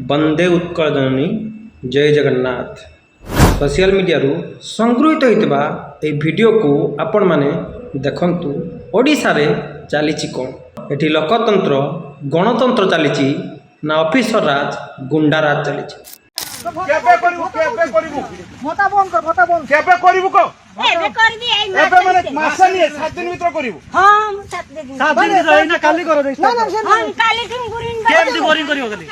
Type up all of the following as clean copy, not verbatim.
वंदे उत्कल जननी जय Jagannath. Social media संगृहीत होता ये वीडियो को आपण माने देखंतु। ओडिशा रे चली कौन एटी लोकतंत्र गणतंत्र चली ना ऑफिसर राज गुंडा राज चली। केबे करिवु भोटा बंद कर भोटा बंद केबे करिवु को एबे कर दी आई माने मासा नहीं 7 दिन भीतर करिवु। हां 7 दिन रही ना काली करो रे। हां काली तुम बोरिंग केमती बोरिंग करियो खाली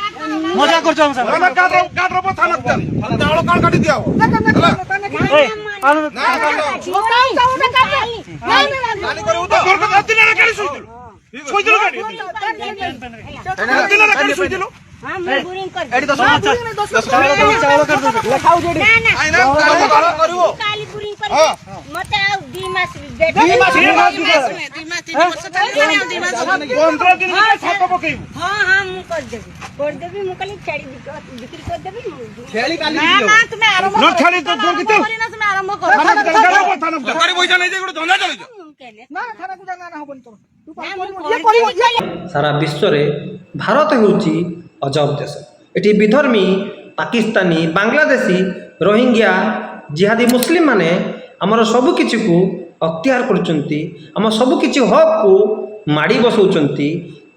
मजा करछो हम सब ना काट रो थाना चावल काट काटी दियाओ ए आनो ना काली करिवु तो घर को दिन रे काली सोइदिलो काटी सोइदिलो हां मैं बोरिंग कर एडी तो चावल कर दो लखाउ जेडी ना ना करिवो काली बोरिंग कर मते आ 2 मास 2 मास 3 मास 15 दिन छाप पकेइबो। हां हां मु कर देबी मु खाली छाड़ी बिक्री कर देबी छेली काली ना ना तुम आरंभ न छाड़ी तो जोर किते ना तुम आरंभ कर थाना करे पैसा नहीं जे गुड धंधा चली ना थाना को जाना ना होबनी तो ये करिवो। सारा विश्व रे भारत होउची अजब देश। एटी विधर्मी पाकिस्तानी बांग्लादेशी रोहिंग्या जिहादी मुस्लिम माने आमर सबु किछि को अख्तियार करचंती आम सबु किछि हक को माड़ी बसौचंती।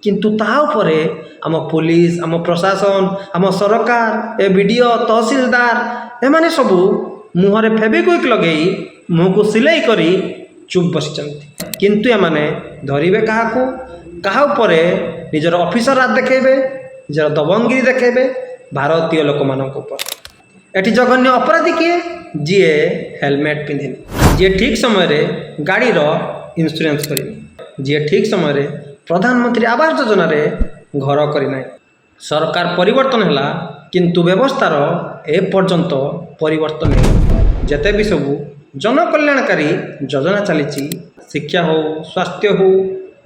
किंतु ता उपरे आम पुलिस आम प्रशासन आम सरकार ए वीडियो तहसीलदार एमाने सबु मुहरे फेविक्विक लगेई मुह को सिलाई करी चुप बसिचंती। किंतु एमाने धरिबे काहाकू काहा उपरे निजर ऑफिसर राज देखेबे निजर दबंगिरी देखेबे भारतीय लोक मानक ऊपर। एटी जघन्य अपराधी किए जीए हेलमेट पिंधिनी जी ठीक समय रे गाड़ी रो इंश्योरेंस करिनी जी ठीक समय रे प्रधानमंत्री आवास योजना रे घर करिना। सरकार परिवर्तन हैला किंतु व्यवस्थार ए पर्यंत परिवर्तन नहीं। जेते भी सबू जन कल्याणकारी योजना चली शिक्षा हो स्वास्थ्य हो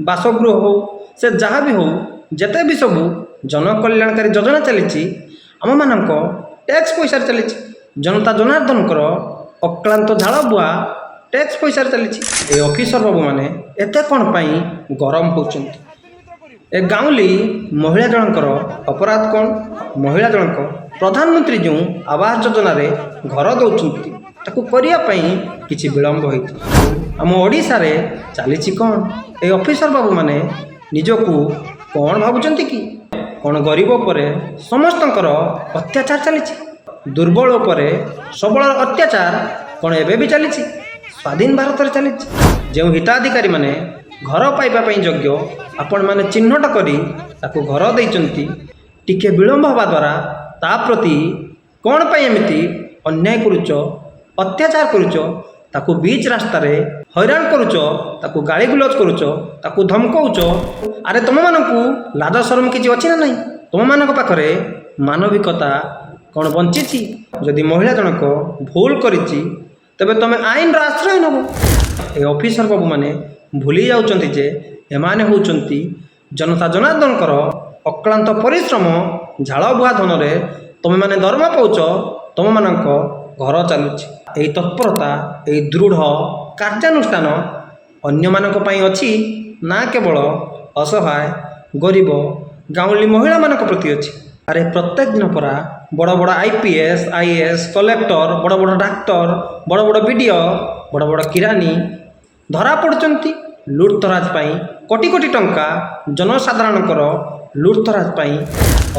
बासगृह हो से जहाँ भी हो जेते भी सबू जन कल्याणकारी योजना चली आम मानक टैक्स पैसा चली जनता जनार्दन अक्लांत झाड़ बुआ टैक्स पैसा चली। ऑफिसर बाबू मैंने एते कौन पाई गरम होचंती। ए गाँवली महिला जनकर अपराध कौन महिला जनक प्रधानमंत्री जो आवास योजना रे घर दौरान ताकू करिया पई किछि विलंब होई। आम ओडिशा रे चली कौन ए ऑफिसर बाबू माने निजकू कौन भावुचंती कि कौन गरीब पर समस्तंकर अत्याचार चली दुर्बल पर सबल अत्याचार कौन एबे भी चली स्वाधीन भारत रे चली जो हिताधिकारी माने घर पाइबा योग्य आपण माने चिन्हट करी ताकू घर देइचंती टिके विलंब हवा द्वारा ता प्रति कौन पाई एमिति अन्याय करूच अत्याचार करूच ताकू बीच रास्ता रे हैरान करूच ताकू गाली गुलज करूच ताकू धमकौच। अरे तुम मानकू लाज शरम किछि अछि ना नहीं तुम मानक पाखरे मानविकता कौन बंची जदि महिला जनक भूल करिछि तबे तुम आईन आश्रय नब। ए ऑफिसर बाबू माने भूली जाउचंती जे एमाने होउचंती जनता जनार्दनकर अक्लांत परिश्रम झाड़ बुआ धन रे तुम माने दरमा पाउच तुम मानक घर चलुछि। एही तत्परता एही दृढ़ कार्यानुष्ठान अन्य मानक पई अछि ना केवल असहाय गरीब गाँवली महिला मानक प्रति अछि। अरे प्रत्येक दिन परा बड़ बड़ आईपीएस आईएएस कलेक्टर बड़ बड़ डाक्टर बड़ बड़ बीडीओ बड़ बड़ किरानी धरा पड़ुचंती लुटतराज पाई कोटी कोटी टंका जनसाधारणकर लुटतराज पाई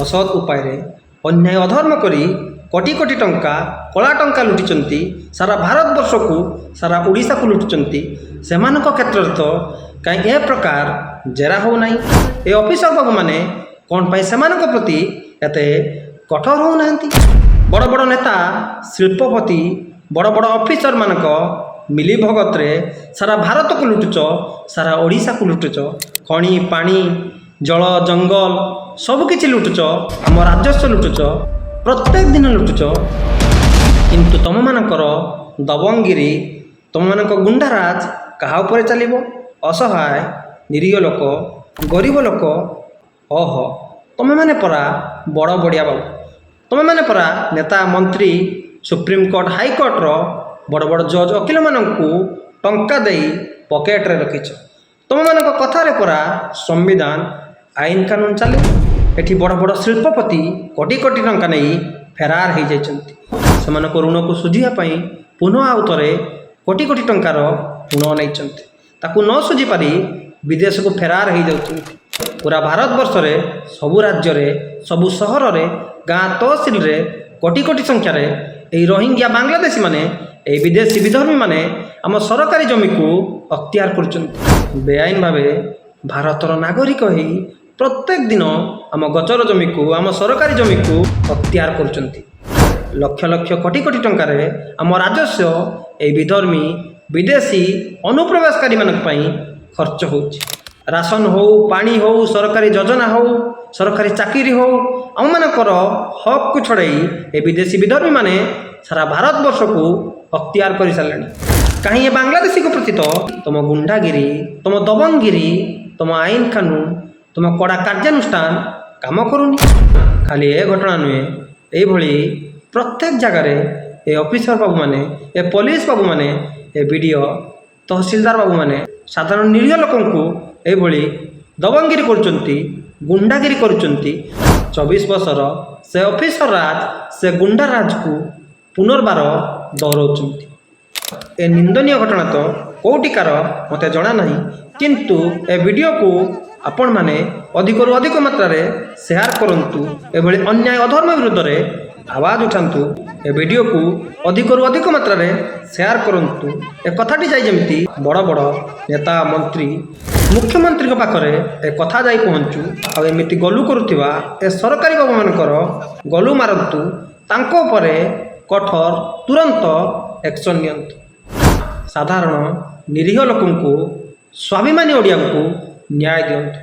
असत उपाय रे अन्याय अधर्म करी कोटी कोटी टंका कला टंका लुटिचंती सारा भारतवर्ष को सारा ओडिशा को लुटिचंती सेमानक क्षेत्र तो कहीं ए प्रकार जेरा हो नहीं। ए ऑफिसर बाबू माने कौन पाई सेमानक प्रति एते कठोर हो नांती। बड़ बड़ नेता शिल्पपति बड़ बड़ ऑफिसर मानक मिली भगत रे सारा भारत को लुटुच सारा ओडिशा को लुटुच खणी पानी जल जंगल सबकिछि लुटुच आम राजस्व लुटुच प्रत्येक दिन लुटुच। किंतु तुम मानकर दबंगिरी तुम मानक गुंडाराज कहा उपरे चलिबो असहाय निरीह लोक गरीब लोक ओह तुम माने परा बड़ बड़िया बाबू तुम माने परा नेता मंत्री सुप्रीमकोर्ट हाईकोर्ट रो बड़ बड़ जज वकील मानकू टंका देई पकेट रे रखिछ तुम मानक कथा रे परा संविधान आईन कानून चले। ଏଠି ବଡ଼ ବଡ଼ ଶିଳ୍ପପତି କୋଟି କୋଟି ଟଙ୍କା ନେଇ ଫେରାର ହୋଇଯାଇଛନ୍ତି। ସେମାନଙ୍କ ଋଣକୁ ସୁଝିବା ପାଇଁ ପୁନଃ ଆଉ ଥରେ କୋଟି କୋଟି ଟଙ୍କାର ଋଣ ନେଇଛନ୍ତି। ତାକୁ ନ ସୁଝିପାରି ବିଦେଶକୁ ଫେରାର ହୋଇଯାଉଛନ୍ତି। ପୁରା ଭାରତବର୍ଷରେ ସବୁ ରାଜ୍ୟରେ, ସବୁ ସହରରେ, ଗାଁ ତହସିଲରେ କୋଟି କୋଟି ସଂଖ୍ୟାରେ ଏହି ରୋହିଙ୍ଗ୍ୟା ବାଂଲାଦେଶୀମାନେ, ଏହି ବିଦେଶୀ ବିଧର୍ମୀମାନେ ଆମ ସରକାରୀ ଜମିକୁ ଅକ୍ତିଆର କରୁଛନ୍ତି। ବେଆଇନ ଭାବେ ଭାରତର ନାଗରିକ ହୋଇ ପ୍ରତ୍ୟେକ ଦିନ ଆମ ଗଚର ଜମିକୁ, ଆମ ସରକାରୀ ଜମିକୁ ଅକ୍ତିଆର କରୁଛନ୍ତି। ଲକ୍ଷ ଲକ୍ଷ କୋଟି କୋଟି ଟଙ୍କାରେ ଆମ ରାଜସ୍ୱ ଏହି ବିଧର୍ମୀ ବିଦେଶୀ ଅନୁପ୍ରବେଶକାରୀମାନଙ୍କ ପାଇଁ ଖର୍ଚ୍ଚ ହେଉଛି। ରାସନ ହେଉ, ପାଣି ହେଉ, ସରକାରୀ ଯୋଜନା ହେଉ, ସରକାରୀ ଚାକିରି ହେଉ, ଆମମାନଙ୍କର ହକ୍କୁ ଛଡ଼ାଇ ଏ ବିଦେଶୀ ବିଧର୍ମୀମାନେ ସାରା ଭାରତବର୍ଷକୁ ଅକ୍ତିଆର କରିସାରିଲେଣି। କାହିଁ ଏ ବାଂଲାଦେଶୀଙ୍କ ପ୍ରତି ତ ତୁମ ଗୁଣ୍ଡାଗିରି, ତୁମ ଦବଙ୍ଗଗିରି, ତୁମ ଆଇନ କାନୁନ, ତୁମ କଡ଼ା କାର୍ଯ୍ୟାନୁଷ୍ଠାନ କାମ କରୁନି। ଖାଲି ଏ ଘଟଣା ନୁହେଁ, ଏଇଭଳି ପ୍ରତ୍ୟେକ ଜାଗାରେ ଏ ଅଫିସର ବାବୁମାନେ, ଏ ପୋଲିସ ବାବୁମାନେ, ଏ ବିଡ଼ିଓ, ତହସିଲଦାର ବାବୁମାନେ ସାଧାରଣ ନିରୀହ ଲୋକଙ୍କୁ ଏଇଭଳି ଦବଙ୍ଗଗିରି କରୁଛନ୍ତି, ଗୁଣ୍ଡାଗିରି କରୁଛନ୍ତି। 24 ବର୍ଷର ସେ ଅଫିସର ରାଜ, ସେ ଗୁଣ୍ଡା ରାଜକୁ ପୁନର୍ବାର ଦୌଡ଼ଉଛନ୍ତି। ଏ ନିନ୍ଦନୀୟ ଘଟଣା ତ କେଉଁଠିକାର ମୋତେ ଜଣା ନାହିଁ, କିନ୍ତୁ ଏ ଭିଡ଼ିଓକୁ ଆପଣମାନେ ଅଧିକରୁ ଅଧିକ ମାତ୍ରାରେ ସେୟାର କରନ୍ତୁ। ଏଭଳି ଅନ୍ୟାୟ ଅଧର୍ମ ବିରୁଦ୍ଧରେ ଆୱାଜ ଉଠାନ୍ତୁ। ଏ ଭିଡ଼ିଓକୁ ଅଧିକରୁ ଅଧିକ ମାତ୍ରାରେ ସେୟାର କରନ୍ତୁ। ଏ କଥାଟି ଯାଇ ଯେମିତି ବଡ଼ ବଡ଼ ନେତା, ମନ୍ତ୍ରୀ, ମୁଖ୍ୟମନ୍ତ୍ରୀଙ୍କ ପାଖରେ ଏ କଥା ଯାଇ ପହଞ୍ଚୁ। ଆଉ ଏମିତି ଗଲୁ କରୁଥିବା ଏ ସରକାରୀ ବାବୁମାନଙ୍କର ଗଲୁ ମାରନ୍ତୁ। ତାଙ୍କ ଉପରେ କଠୋର ତୁରନ୍ତ ଆକ୍ସନ୍ ନିଅନ୍ତୁ। ସାଧାରଣ ନିରୀହ ଲୋକଙ୍କୁ, ସ୍ୱାଭିମାନୀ ଓଡ଼ିଆଙ୍କୁ ନ୍ୟାୟ ଦିଅନ୍ତୁ।